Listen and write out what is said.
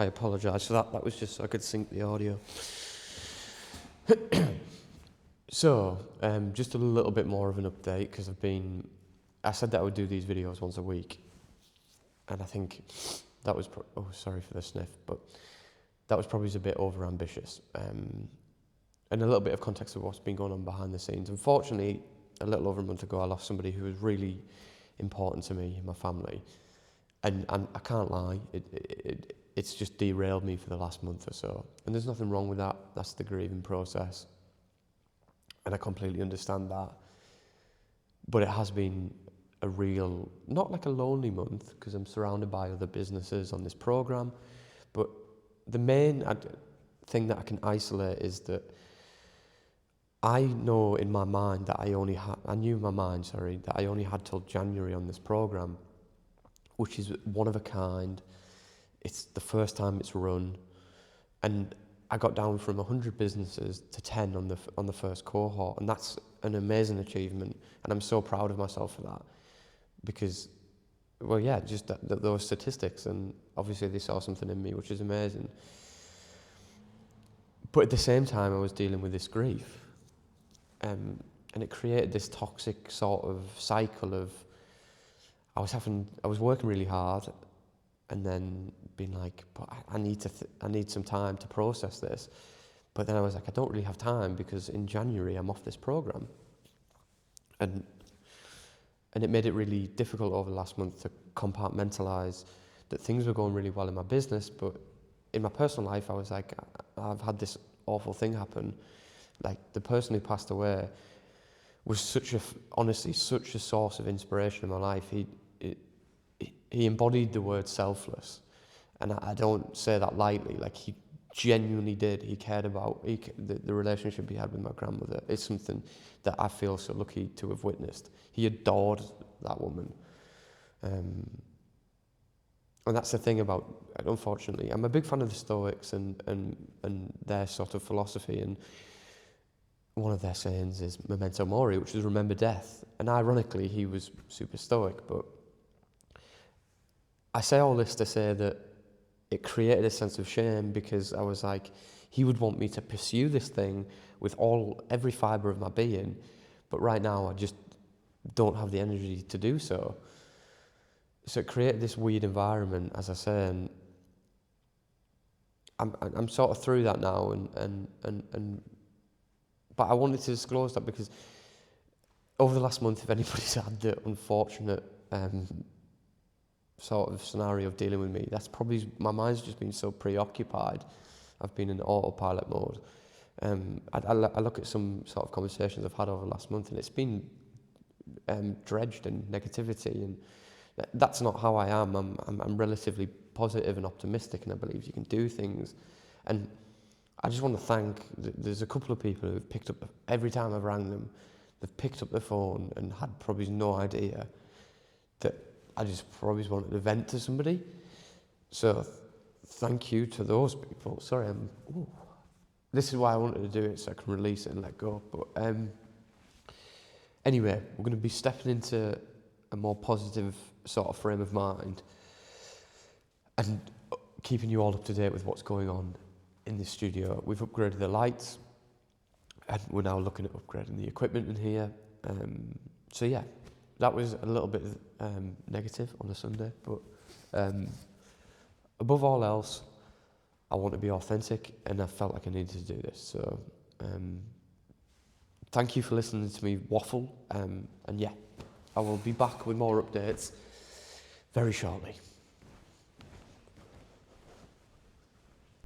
I apologise for that. That was just so I could sync the audio. So, just a little bit more of an update, because I said that I would do these videos once a week, and I think that was, sorry for the sniff, but that was probably a bit over-ambitious. And a little bit of context of what's been going on behind the scenes. Unfortunately, a little over a month ago, I lost somebody who was really important to me and my family, and I can't lie, it's just derailed me for the last month or so, and there's nothing wrong with that. That's the grieving process, and I completely understand that. But it has been a real, not like a lonely month, because I'm surrounded by other businesses on this program, but the main thing that I can isolate is that I know in my mind that I knew in my mind, that I only had till January on this program, which is one of a kind. It's the first time it's run, and I got down from 100 businesses to 10 on the first cohort, and that's an amazing achievement, and I'm so proud of myself for that, because, well, yeah, just those statistics, and obviously they saw something in me, which is amazing. But at the same time, I was dealing with this grief, and it created this toxic sort of cycle of I was working really hard, and then being like, but I need some time to process this. But then I was like, I don't really have time, because in January I'm off this program, and it made it really difficult over the last month to compartmentalize that things were going really well in my business, but in my personal life I was like, I've had this awful thing happen. Like, the person who passed away was honestly such a source of inspiration in my life. He embodied the word selfless, and I don't say that lightly. Like, he genuinely did. He cared about the relationship he had with my grandmother. It's something that I feel so lucky to have witnessed. He adored that woman, and that's the thing about, unfortunately, I'm a big fan of the Stoics and their sort of philosophy, and one of their sayings is memento mori, which is remember death. And ironically, he was super stoic, but I say all this to say that it created a sense of shame, because I was like, he would want me to pursue this thing with every fibre of my being, but right now I just don't have the energy to do so. So it created this weird environment, as I say, and I'm sort of through that now, but I wanted to disclose that, because over the last month, if anybody's had the unfortunate sort of scenario of dealing with me, that's probably, my mind's just been so preoccupied. I've been in autopilot mode. I look at some sort of conversations I've had over the last month, and it's been dredged in negativity, and that's not how I am. I'm relatively positive and optimistic, and I believe you can do things. And I just want to thank, there's a couple of people who've picked up, every time I've rang them, they've picked up the phone and had probably no idea that I just probably wanted to vent to somebody. So thank you to those people. Sorry, this is why I wanted to do it, so I can release it and let go. But anyway, we're going to be stepping into a more positive sort of frame of mind, and keeping you all up to date with what's going on in the studio. We've upgraded the lights, and we're now looking at upgrading the equipment in here. So yeah, that was a little bit negative on a Sunday, but above all else, I want to be authentic, and I felt like I needed to do this. So thank you for listening to me waffle, and yeah, I will be back with more updates very shortly.